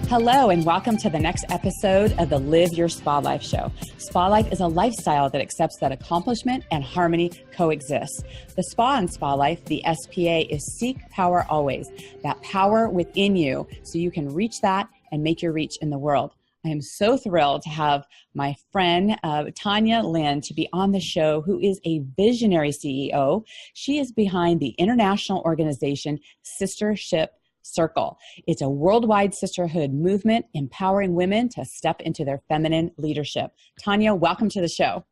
Hello, and welcome to the next episode of the Live Your Spa Life show. Spa Life is a lifestyle that accepts that accomplishment and harmony coexist. The spa in Spa Life, the SPA, is seek power always, that power within you so you can reach that and make your reach in the world. I am so thrilled to have my friend, Tanya Lynn, to be on the show, who is a visionary CEO. She is behind the international organization Sistership Circle. It's a worldwide sisterhood movement empowering women to step into their feminine leadership. Tanya, welcome to the show.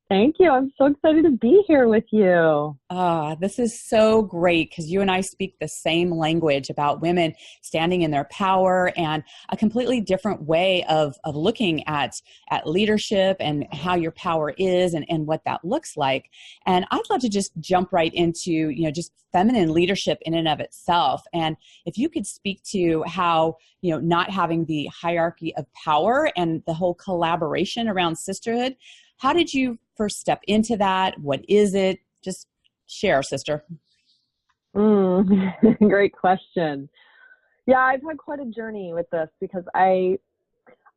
Thank you. I'm so excited to be here with you. This is so great because you and I speak the same language about women standing in their power and a completely different way of looking at leadership and how your power is and what that looks like. And I'd love to just jump right into, just feminine leadership in and of itself. And if you could speak to how, not having the hierarchy of power and the whole collaboration around sisterhood, how did you first step into that? What is it? Just share, sister. Great question. Yeah, I've had quite a journey with this because I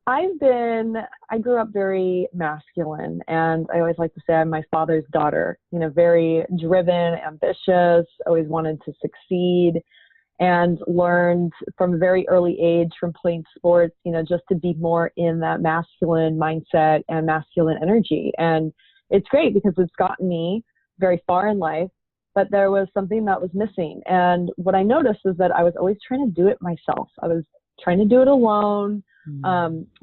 grew up very masculine, and I always like to say I'm my father's daughter, very driven, ambitious, always wanted to succeed, and learned from a very early age from playing sports, just to be more in that masculine mindset and masculine energy. And it's great because it's gotten me very far in life, but there was something that was missing. And what I noticed is that I was always trying to do it myself. I was trying to do it alone,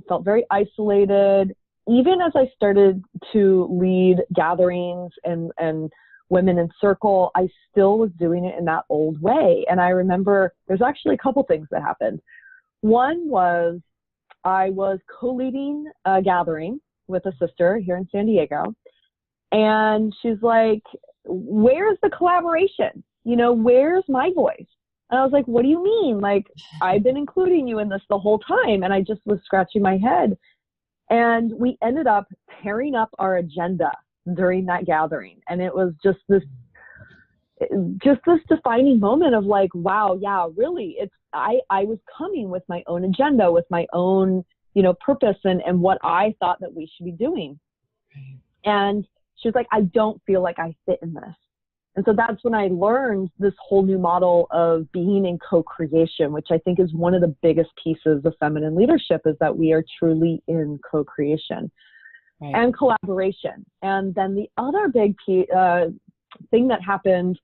felt very isolated. Even as I started to lead gatherings and women in circle, I still was doing it in that old way. And I remember there's actually a couple things that happened. One was I was co-leading a gathering with a sister here in San Diego. And she's like, where's the collaboration? Where's my voice? And I was like, what do you mean? Like, I've been including you in this the whole time. And I just was scratching my head. And we ended up tearing up our agenda during that gathering. And it was just this defining moment of like, wow, yeah, really, I was coming with my own agenda, with my own, purpose and what I thought that we should be doing. And she was like, I don't feel like I fit in this. And so that's when I learned this whole new model of being in co-creation, which I think is one of the biggest pieces of feminine leadership, is that we are truly in co-creation. Right. And collaboration. And then the other big thing that happened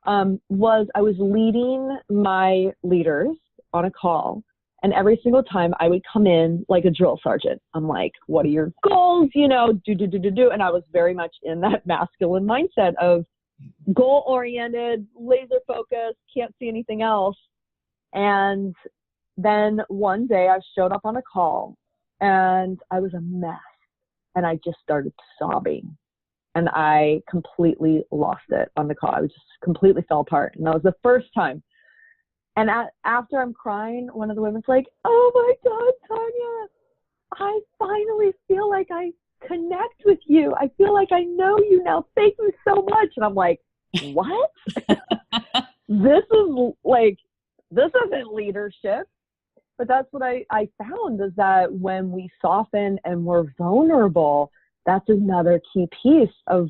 was I was leading my leaders on a call, and every single time I would come in like a drill sergeant. I'm like, what are your goals? Do. And I was very much in that masculine mindset of goal-oriented, laser-focused, can't see anything else. And then one day I showed up on a call and I was a mess. And I just started sobbing, and I completely lost it on the call. I just completely fell apart. And that was the first time. And after I'm crying, one of the women's like, oh my God, Tanya, I finally feel like I connect with you. I feel like I know you now. Thank you so much. And I'm like, what? This isn't leadership. But that's what I found, is that when we soften and we're vulnerable, that's another key piece of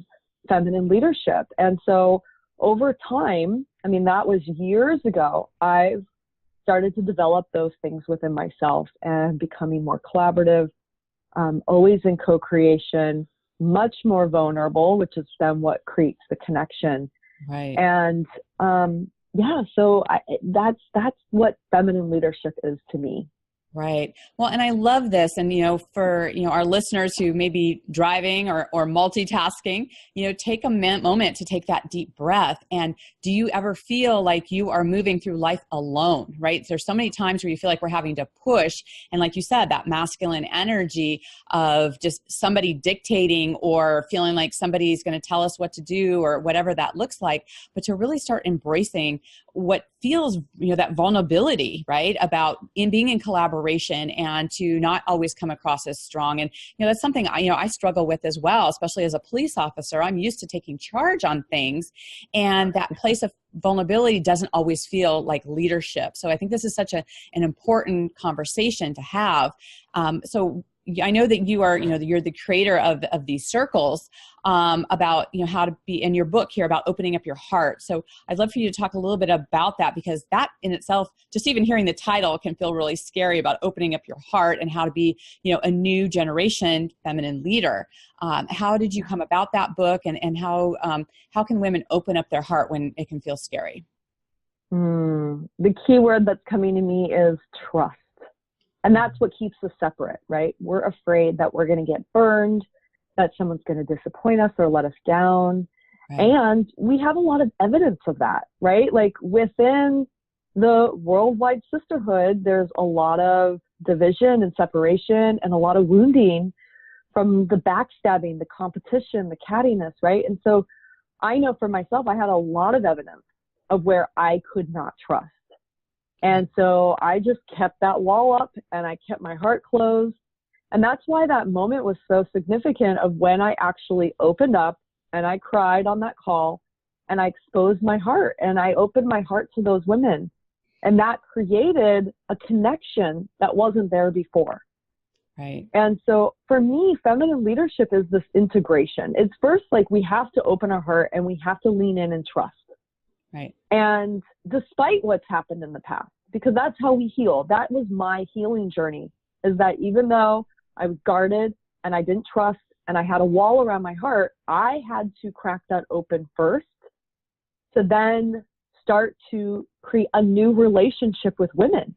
feminine leadership. And so over time, that was years ago, I've started to develop those things within myself and becoming more collaborative, always in co-creation, much more vulnerable, which is then what creates the connection. Right. And so that's what feminine leadership is to me. Right. Well, and I love this. And, for, our listeners who may be driving or multitasking, take a moment to take that deep breath. And do you ever feel like you are moving through life alone, right? There's so many times where you feel like we're having to push. And like you said, that masculine energy of just somebody dictating or feeling like somebody's going to tell us what to do or whatever that looks like, but to really start embracing what feels, that vulnerability, right? About being in collaboration operation and to not always come across as strong. And, that's something I struggle with as well, especially as a police officer. I'm used to taking charge on things, and that place of vulnerability doesn't always feel like leadership. So I think this is such an important conversation to have. So I know that you are, you're the creator of these circles about, how to be in your book here about opening up your heart. So I'd love for you to talk a little bit about that, because that in itself, just even hearing the title can feel really scary about opening up your heart and how to be, a new generation feminine leader. How did you come about that book, and how can women open up their heart when it can feel scary? The key word that's coming to me is trust. And that's what keeps us separate, right? We're afraid that we're going to get burned, that someone's going to disappoint us or let us down. Right. And we have a lot of evidence of that, right? Like within the worldwide sisterhood, there's a lot of division and separation and a lot of wounding from the backstabbing, the competition, the cattiness, right? And so I know for myself, I had a lot of evidence of where I could not trust. And so I just kept that wall up and I kept my heart closed. And that's why that moment was so significant of when I actually opened up and I cried on that call and I exposed my heart and I opened my heart to those women. And that created a connection that wasn't there before. Right. And so for me, feminine leadership is this integration. It's first like we have to open our heart and we have to lean in and trust. Right. And despite what's happened in the past, because that's how we heal. That was my healing journey, is that even though I was guarded and I didn't trust and I had a wall around my heart, I had to crack that open first to then start to create a new relationship with women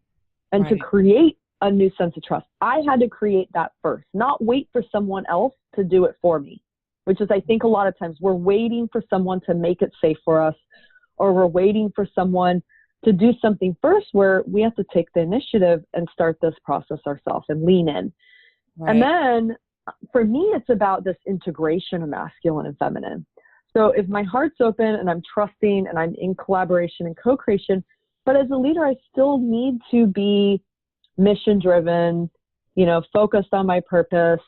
and Right. to create a new sense of trust. I had to create that first, not wait for someone else to do it for me, which is, I think a lot of times we're waiting for someone to make it safe for us, or we're waiting for someone to do something first, where we have to take the initiative and start this process ourselves and lean in. Right. And then for me, it's about this integration of masculine and feminine. So if my heart's open and I'm trusting and I'm in collaboration and co-creation, but as a leader, I still need to be mission driven, focused on my purpose,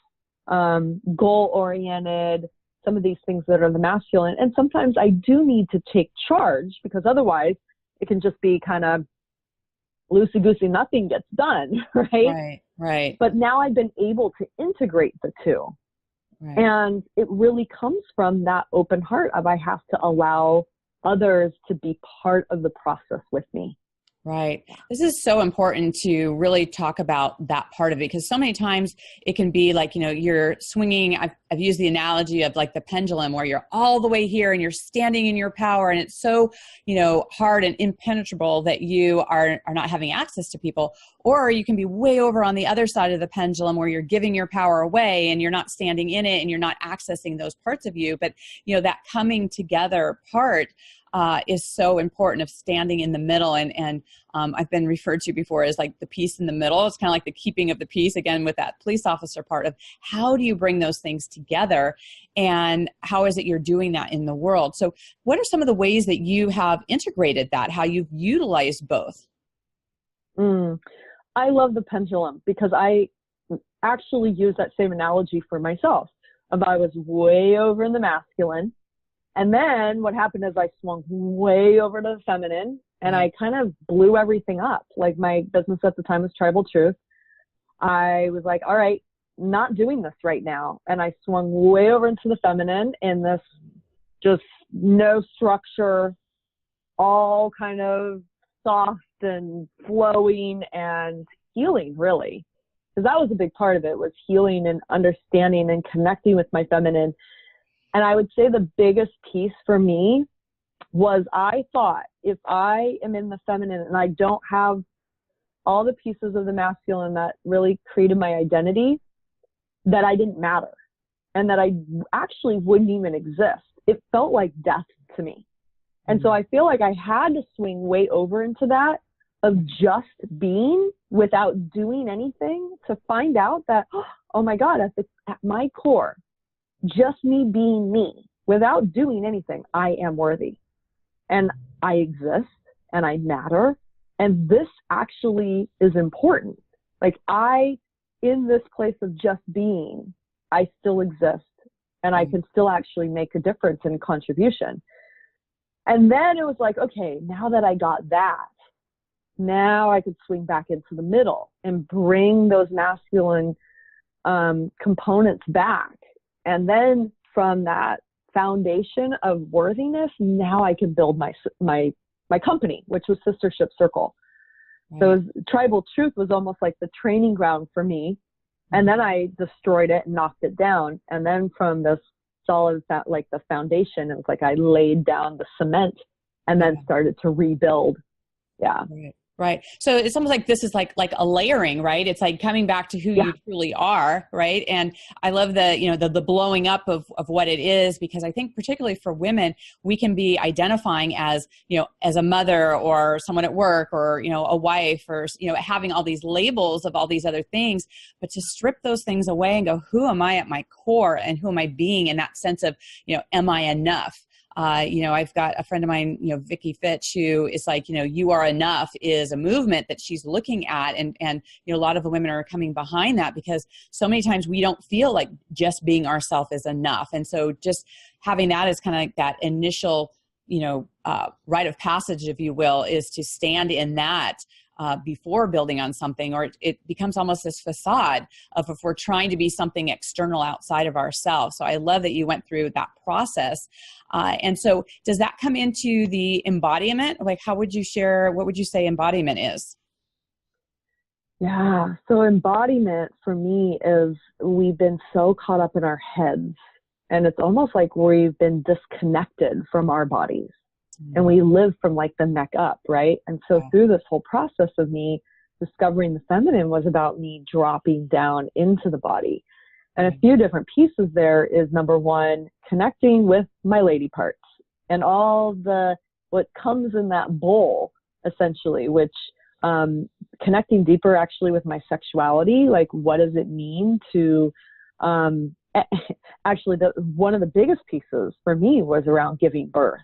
goal oriented, some of these things that are the masculine. And sometimes I do need to take charge, because otherwise it can just be kind of loosey-goosey, nothing gets done, right? Right, right. But now I've been able to integrate the two. Right. And it really comes from that open heart of I have to allow others to be part of the process with me. Right. This is so important to really talk about that part of it, because so many times it can be like, you're swinging. I've used the analogy of like the pendulum, where you're all the way here and you're standing in your power, and it's so, hard and impenetrable that you are not having access to people. Or you can be way over on the other side of the pendulum, where you're giving your power away and you're not standing in it and you're not accessing those parts of you. But, that coming together part is so important, of standing in the middle. And I've been referred to before as like the peace in the middle. It's kind of like the keeping of the peace, again, with that police officer part of how do you bring those things together, and how is it you're doing that in the world? So what are some of the ways that you have integrated that, how you've utilized both? I love the pendulum, because I actually use that same analogy for myself. If I was way over in the masculine, and then what happened is I swung way over to the feminine, and I kind of blew everything up. Like, my business at the time was Tribal Truth. I was like, all right, not doing this right now. And I swung way over into the feminine in this just no structure, all kind of soft and flowing and healing, really. Because that was a big part of it, was healing and understanding and connecting with my feminine. And I would say the biggest piece for me was, I thought if I am in the feminine and I don't have all the pieces of the masculine that really created my identity, that I didn't matter and that I actually wouldn't even exist. It felt like death to me. And so I feel like I had to swing way over into that of just being without doing anything, to find out that, oh my God, at my core, just me being me without doing anything, I am worthy and I exist and I matter. And this actually is important. Like in this place of just being, I still exist and I can still actually make a difference and contribution. And then it was like, okay, now that I got that, now I could swing back into the middle and bring those masculine components back. And then from that foundation of worthiness, now I can build my company, which was Sistership Circle. Right. So Tribal Truth was almost like the training ground for me. And then I destroyed it and knocked it down. And then from this solid, like the foundation, it was like I laid down the cement and then started to rebuild. Yeah. Right. Right. So it's almost like this is like a layering, right? It's like coming back to who you truly are, right? And I love the blowing up of what it is, because I think particularly for women, we can be identifying as, as a mother or someone at work or, a wife or, having all these labels of all these other things, but to strip those things away and go, who am I at my core and who am I being in that sense of, am I enough? I've got a friend of mine, Vicky Fitch, who is like, you are enough is a movement that she's looking at. And a lot of the women are coming behind that because so many times we don't feel like just being ourselves is enough. And so just having that as kind of like that initial, rite of passage, if you will, is to stand in that before building on something, or it becomes almost this facade of if we're trying to be something external outside of ourselves. So I love that you went through that process. And so does that come into the embodiment? Like, what would you say embodiment is? Yeah. So embodiment for me is we've been so caught up in our heads, and it's almost like we've been disconnected from our bodies. And we live from like the neck up, right? And so through this whole process of me discovering the feminine was about me dropping down into the body. And a few different pieces there is, number one, connecting with my lady parts and all what comes in that bowl, essentially, which connecting deeper actually with my sexuality. Like, what does it mean to actually one of the biggest pieces for me was around giving birth.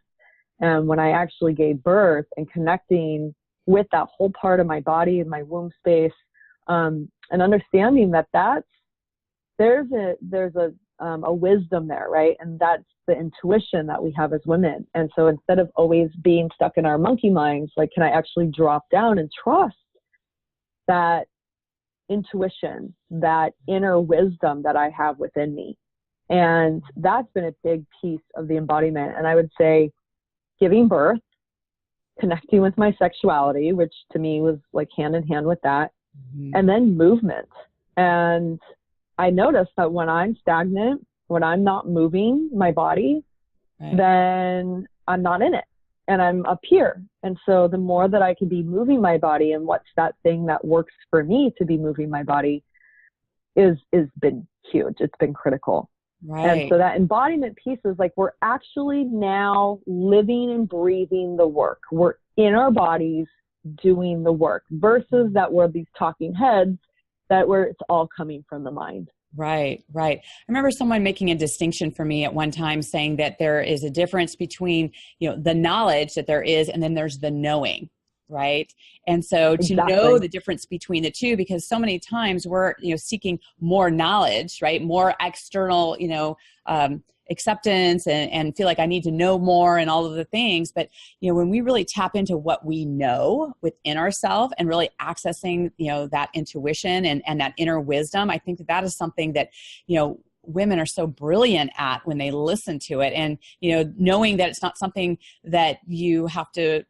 And when I actually gave birth and connecting with that whole part of my body and my womb space, and understanding that there's a wisdom there, right? And that's the intuition that we have as women. And so instead of always being stuck in our monkey minds, like, can I actually drop down and trust that intuition, that inner wisdom that I have within me? And that's been a big piece of the embodiment. And I would say, giving birth, connecting with my sexuality, which to me was like hand in hand with that, and then movement. And I noticed that when I'm stagnant, when I'm not moving my body, then I'm not in it and I'm up here. And so the more that I can be moving my body, and what's that thing that works for me to be moving my body is been huge. It's been critical. Right. And so that embodiment piece is like, we're actually now living and breathing the work. We're in our bodies doing the work, versus that we're these talking heads where it's all coming from the mind. Right, right. I remember someone making a distinction for me at one time, saying that there is a difference between, the knowledge that there is, and then there's the knowing. Right. And so to know the difference between the two, because so many times we're, seeking more knowledge, right? More external, acceptance and feel like I need to know more and all of the things. But, when we really tap into what we know within ourselves and really accessing, that intuition and that inner wisdom, I think that is something that, women are so brilliant at when they listen to it. And, knowing that it's not something that you have to,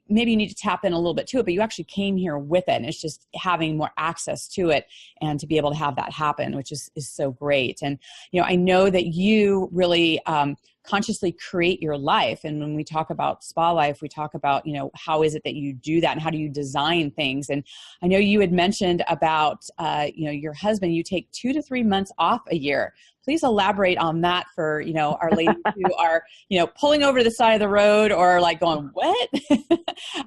maybe you need to tap in a little bit to it, but you actually came here with it. And it's just having more access to it and to be able to have that happen, which is so great. And, I know that you really consciously create your life. And when we talk about spa life, we talk about, how is it that you do that and how do you design things? And I know you had mentioned about, your husband, you take 2 to 3 months off a year. Please elaborate on that for, our ladies who are, pulling over to the side of the road or like going, what?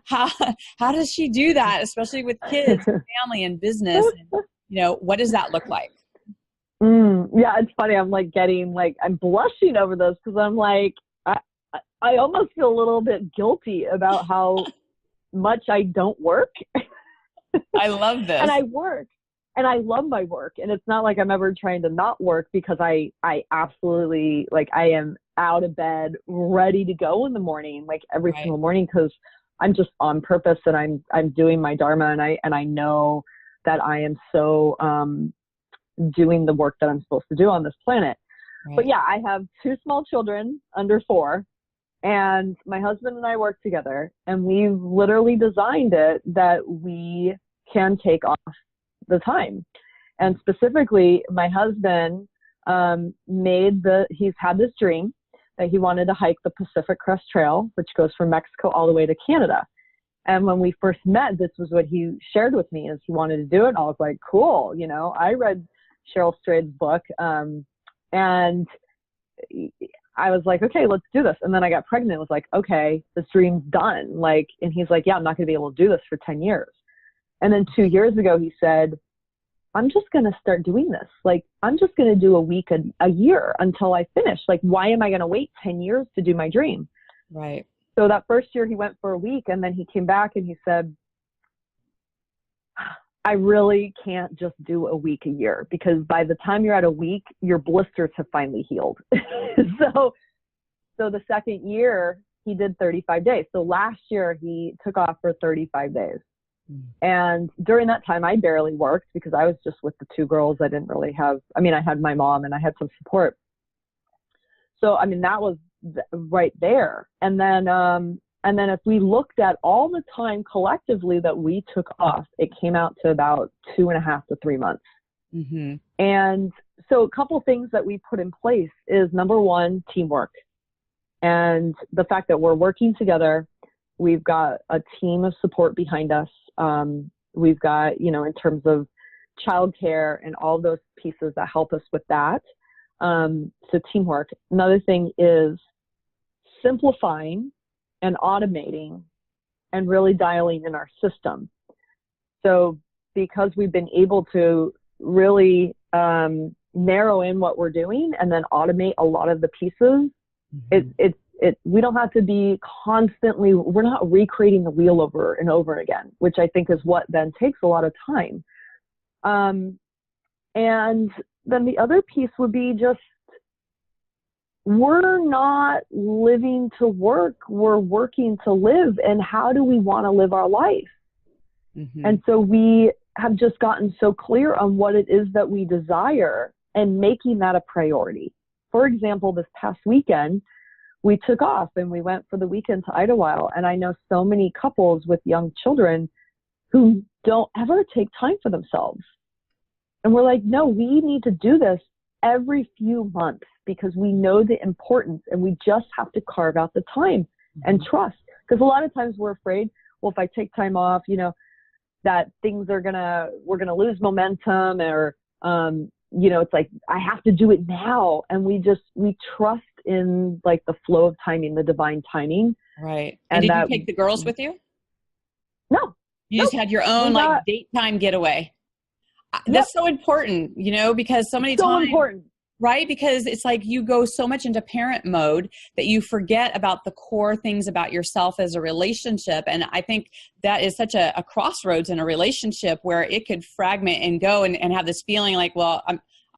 How does she do that? Especially with kids and family and business. And, what does that look like? Yeah, it's funny. I'm like I'm blushing over this because I'm like, I almost feel a little bit guilty about how much I don't work. I love this. And I work. and I love my work, and it's not like I'm ever trying to not work, because I absolutely, like, I am out of bed ready to go in the morning, like every Right. single morning, because I'm just on purpose, and I'm doing my dharma, and I know that I am so doing the work that I'm supposed to do on this planet. Right. But yeah, I have 2 small children under 4, and my husband and I work together, and we've literally designed it that we can take off the time. And specifically, my husband he's had this dream that he wanted to hike the Pacific Crest Trail, which goes from Mexico all the way to Canada. And when we first met, this was what he shared with me, is he wanted to do it. And I was like, cool. You know, I read Cheryl Strayed's book, and I was like, okay, let's do this. And then I got pregnant. It was like, okay, this dream's done. Like, and he's like, yeah, I'm not going to be able to do this for 10 years. And then 2 years ago, he said, I'm just going to start doing this. Like, I'm just going to do a week a year until I finish. Like, why am I going to wait 10 years to do my dream? Right. So that first year he went for a week, and then he came back and he said, I really can't just do a week a year, because by the time you're at a week, your blisters have finally healed. So the second year he did 35 days. So last year he took off for 35 days. And during that time, I barely worked, because I was just with the 2 girls. I didn't really have, I mean, I had my mom and I had some support. So, I mean, that was right there. And then if we looked at all the time collectively that we took off, it came out to about 2.5 to 3 months. Mm-hmm. And so a couple things that we put in place is, number one, teamwork. And the fact that we're working together, we've got a team of support behind us. We've got, you know, in terms of childcare and all those pieces that help us with that. So teamwork. Another thing is simplifying and automating and really dialing in our system. So because we've been able to really narrow in what we're doing and then automate a lot of the pieces, mm-hmm. We don't have to be constantly, we're not recreating the wheel over and over again, which I think is what then takes a lot of time. And then the other piece would be just, we're not living to work, we're working to live. And how do we want to live our life? Mm-hmm. And so we have just gotten so clear on what it is that we desire and making that a priority. For example, this past weekend, we took off and we went for the weekend to Idlewild. And I know so many couples with young children who don't ever take time for themselves. And we're like, no, we need to do this every few months, because we know the importance, and we just have to carve out the time and trust. Because a lot of times we're afraid, well, if I take time off, you know, that we're going to lose momentum, or, you know, it's like, I have to do it now. And we trust in like the flow of timing, the divine timing. Right. And did you take the girls with you? No. You just had your own like date time getaway. That's so important, you know, because so many times, important. Right? Because it's like you go so much into parent mode that you forget about the core things about yourself as a relationship. And I think that is such a crossroads in a relationship, where it could fragment and go and have this feeling like, well,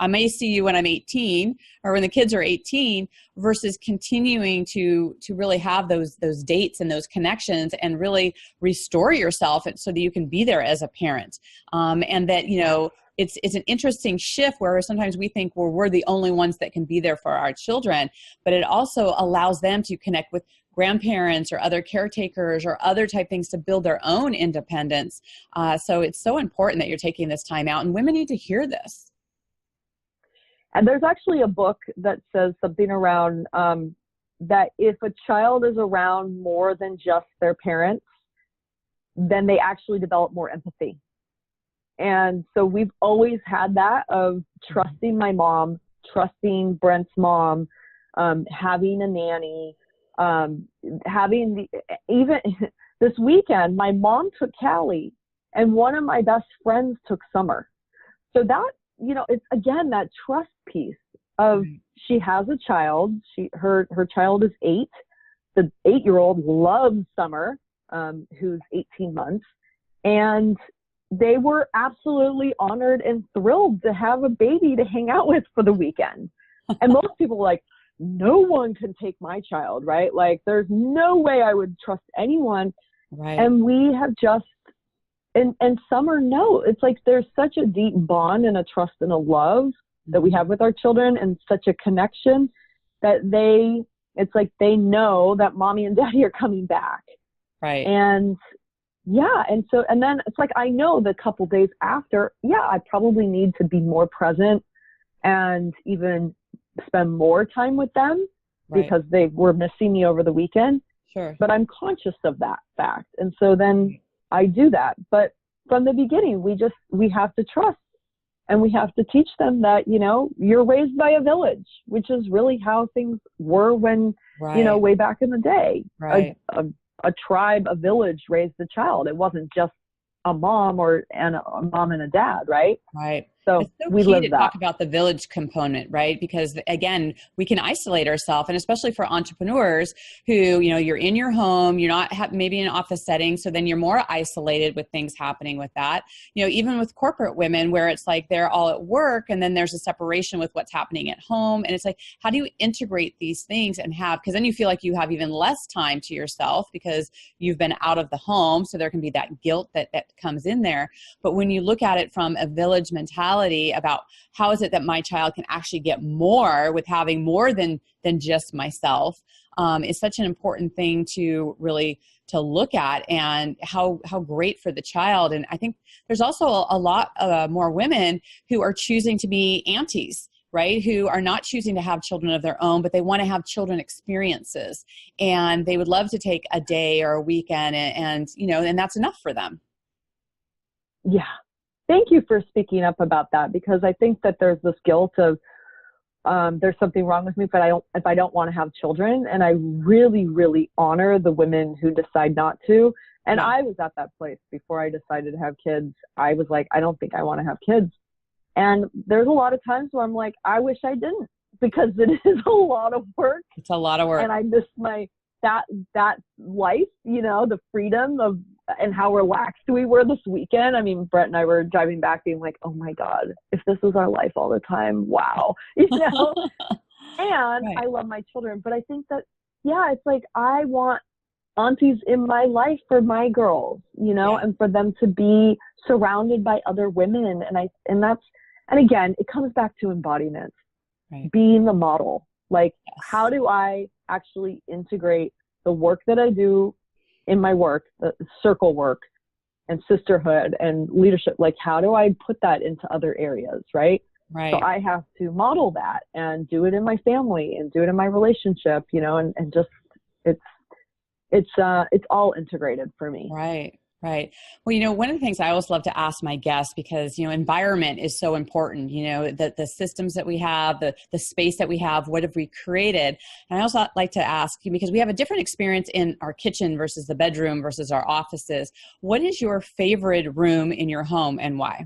I may see you when I'm 18 or when the kids are 18, versus continuing to really have those dates and those connections and really restore yourself so that you can be there as a parent. And that, you know, it's an interesting shift where sometimes we think, well, we're the only ones that can be there for our children, but it also allows them to connect with grandparents or other caretakers or other type things to build their own independence. So it's so important that you're taking this time out, and women need to hear this. And there's actually a book that says something around that if a child is around more than just their parents, then they actually develop more empathy. And so we've always had that of trusting my mom, trusting Brent's mom, having a nanny, even this weekend, my mom took Callie and one of my best friends took Summer. So that, you know, it's again, that trust piece of she has a child, her child is 8. The 8-year-old loves Summer, who's 18 months. And they were absolutely honored and thrilled to have a baby to hang out with for the weekend. And most people were like, no one can take my child, right? Like, there's no way I would trust anyone. Right. And we have just, and Summer, no, it's like there's such a deep bond and a trust and a love that we have with our children, and such a connection that it's like they know that mommy and daddy are coming back. Right. And yeah. And so, and then it's like, I know the couple days after, yeah, I probably need to be more present and even spend more time with them, right, because they were missing me over the weekend. Sure. But I'm conscious of that fact. And so then I do that. But from the beginning, we have to trust, and we have to teach them that, you know, you're raised by a village, which is really how things were when, right, you know, way back in the day, right, a tribe, a village raised the child. It wasn't just a mom and a dad, right? Right. So it's so we key live to that. Talk about the village component, right? Because again, we can isolate ourselves, and especially for entrepreneurs who, you know, you're in your home, you're not maybe in an office setting, so then you're more isolated with things happening with that. You know, even with corporate women, where it's like they're all at work, and then there's a separation with what's happening at home, and it's like, how do you integrate these things and have? Because then you feel like you have even less time to yourself because you've been out of the home, so there can be that guilt that comes in there. But when you look at it from a village mentality about how is it that my child can actually get more with having more than just myself, is such an important thing to really to look at, and how great for the child. And I think there's also a lot more women who are choosing to be aunties, right? Who are not choosing to have children of their own, but they want to have children experiences, and they would love to take a day or a weekend, and you know, and that's enough for them. Yeah. Thank you for speaking up about that, because I think that there's this guilt of there's something wrong with me if I don't want to have children. And I really, really honor the women who decide not to. And yeah. I was at that place before I decided to have kids. I was like, I don't think I want to have kids. And there's a lot of times where I'm like, I wish I didn't, because it is a lot of work. It's a lot of work. And I miss that life, you know, the freedom of, and how relaxed we were this weekend. I mean, Brett and I were driving back being like, oh my God, if this was our life all the time, wow. You know? And right. I love my children, but I think that, yeah, it's like, I want aunties in my life for my girls, you know, yeah. and for them to be surrounded by other women. And again, it comes back to embodiment, right. Being the model. Like, yes. How do I actually integrate the work that I do in my work, the circle work and sisterhood and leadership? Like, how do I put that into other areas? Right. Right. So I have to model that and do it in my family and do it in my relationship, you know, and just, it's all integrated for me. Right. Right. Well, you know, one of the things I always love to ask my guests, because, you know, environment is so important, you know, the systems that we have, the space that we have, what have we created? And I also like to ask you, because we have a different experience in our kitchen versus the bedroom versus our offices. What is your favorite room in your home, and why?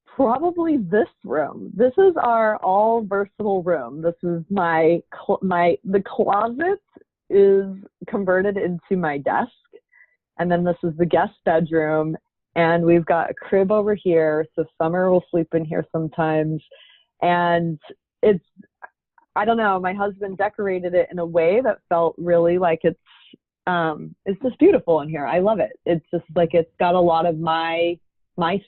Probably this room. This is our all versatile room. This is the closet is converted into my desk, and then this is the guest bedroom, and we've got a crib over here, so Summer will sleep in here sometimes. And I don't know, my husband decorated it in a way that felt really like it's just beautiful in here. I love it. It's just like, it's got a lot of my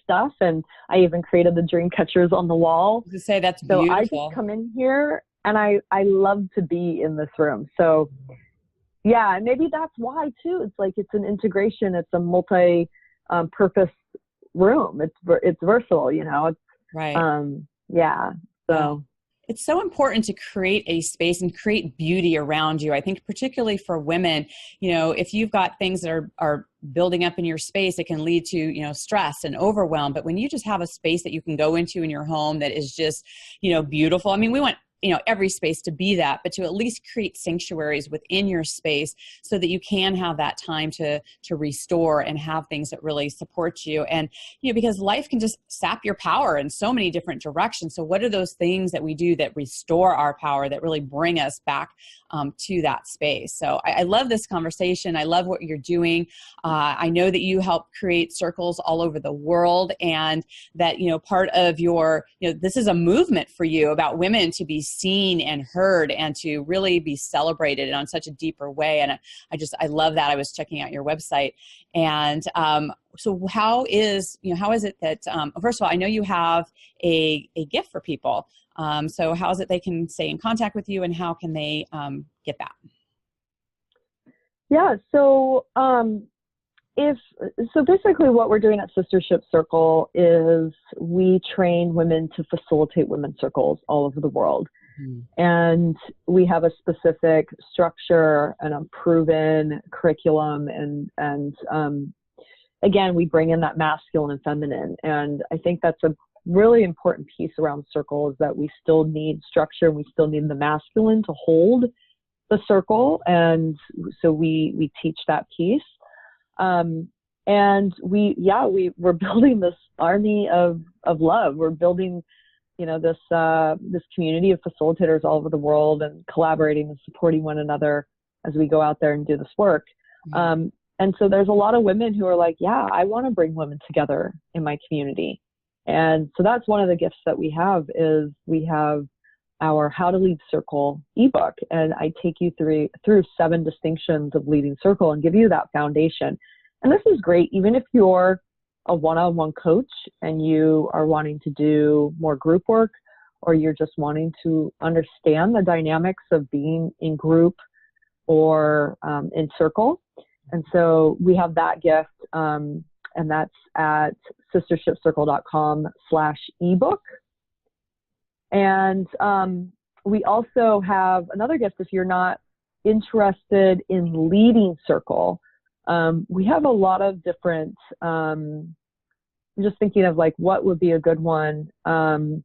stuff, and I even created the dream catchers on the wall. To say that's beautiful. So I just come in here, and I love to be in this room. So yeah, and maybe that's why too. It's like, it's an integration. It's a multi-purpose room. It's versatile, you know. It's, right. Yeah. So it's so important to create a space and create beauty around you. I think particularly for women, you know, if you've got things that are building up in your space, it can lead to, you know, stress and overwhelm. But when you just have a space that you can go into in your home that is just, you know, beautiful. I mean, we want, you know, every space to be that, but to at least create sanctuaries within your space so that you can have that time to restore and have things that really support you. And, you know, because life can just sap your power in so many different directions. So what are those things that we do that restore our power, that really bring us back to that space. So I love this conversation. I love what you're doing. I know that you help create circles all over the world, and that, part of your, this is a movement for you about women to be seen and heard and to really be celebrated in on such a deeper way. And I love that. I was checking out your website, and so how is it that, first of all, I know you have a gift for people. So how is it they can stay in contact with you, and how can they get that? Yeah. So, basically what we're doing at Sistership Circle is we train women to facilitate women's circles all over the world. Mm-hmm. And we have a specific structure and a proven curriculum. And again, we bring in that masculine and feminine. And I think that's a really important piece around circle, is that we still need structure, and we still need the masculine to hold the circle. And so we teach that piece. And we're building this army of love. We're building, this community of facilitators all over the world, and collaborating and supporting one another as we go out there and do this work. Mm-hmm. And so there's a lot of women who are like, yeah, I want to bring women together in my community. And so that's one of the gifts that we have, is we have our How to Lead Circle ebook. And I take you through 7 distinctions of leading circle and give you that foundation. And this is great, even if you're a one-on-one coach and you are wanting to do more group work, or you're just wanting to understand the dynamics of being in group or in circle. And so we have that gift, and that's at sistershipcircle.com/ebook. And we also have another gift if you're not interested in leading circle. We have a lot of different, I'm just thinking of like what would be a good one for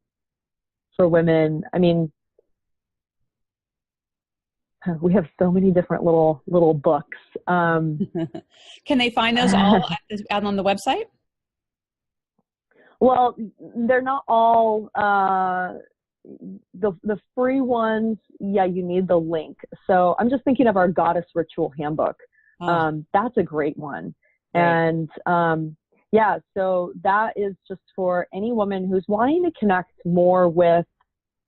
women. I mean, we have so many different little books. Can they find those all out on the website? Well, they're not all the free ones. Yeah, you need the link. So I'm just thinking of our Goddess Ritual Handbook. That's a great one. Right. And so that is just for any woman who's wanting to connect more with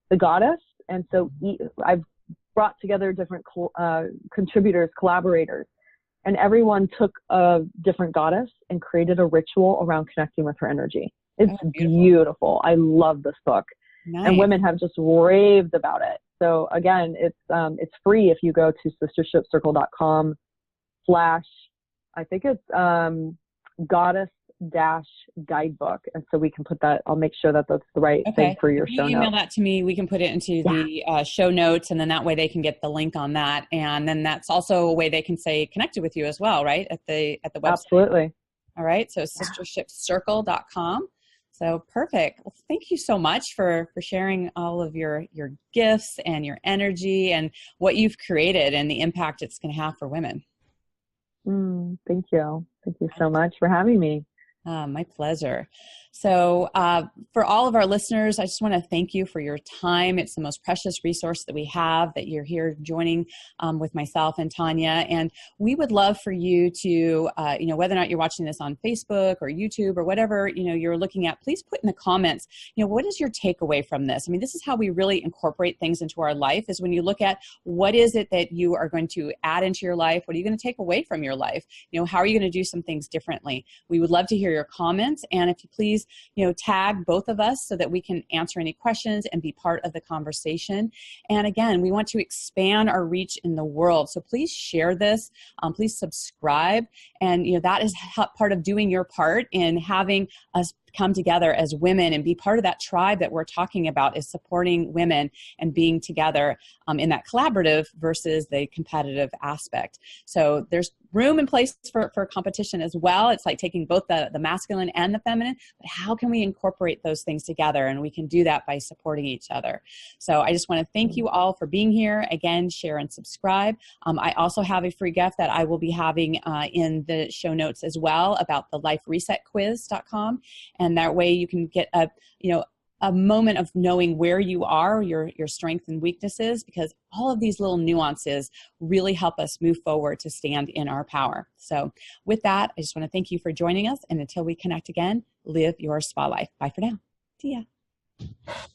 the goddess. And so I've brought together different contributors, collaborators, and everyone took a different goddess and created a ritual around connecting with her energy. It's beautiful. I love this book. Nice. And women have just raved about it. So again, it's free if you go to sistershipcircle.com/ I think it's goddess-guidebook. And so we can put that, I'll make sure that that's the right thing for your show notes. Email that to me. We can put it into the show notes, and then that way they can get the link on that. And then that's also a way they can stay connected with you as well, right? At the website. Absolutely. All right. So sistershipcircle.com. So perfect. Well, thank you so much for sharing all of your gifts and your energy and what you've created and the impact it's going to have for women. Thank you. Thank you so much for having me. My pleasure. So for all of our listeners, I just want to thank you for your time. It's the most precious resource that we have, that you're here joining with myself and Tanya. And we would love for you to, whether or not you're watching this on Facebook or YouTube or whatever, you're looking at, please put in the comments, what is your takeaway from this? I mean, this is how we really incorporate things into our life, is when you look at what is it that you are going to add into your life? What are you going to take away from your life? How are you going to do some things differently? We would love to hear your comments. And if you please, tag both of us so that we can answer any questions and be part of the conversation. And again, we want to expand our reach in the world. So please share this. Please subscribe. And, that is part of doing your part in having us come together as women and be part of that tribe that we're talking about, is supporting women and being together in that collaborative versus the competitive aspect. So there's room and place for competition as well. It's like taking both the masculine and the feminine, but how can we incorporate those things together? And we can do that by supporting each other. So I just want to thank you all for being here. Again, share and subscribe. I also have a free gift that I will be having in the show notes as well, about the liferesetquiz.com. And that way you can get a moment of knowing where you are, your strengths and weaknesses, because all of these little nuances really help us move forward to stand in our power. So with that, I just want to thank you for joining us. And until we connect again, live your spa life. Bye for now. See ya.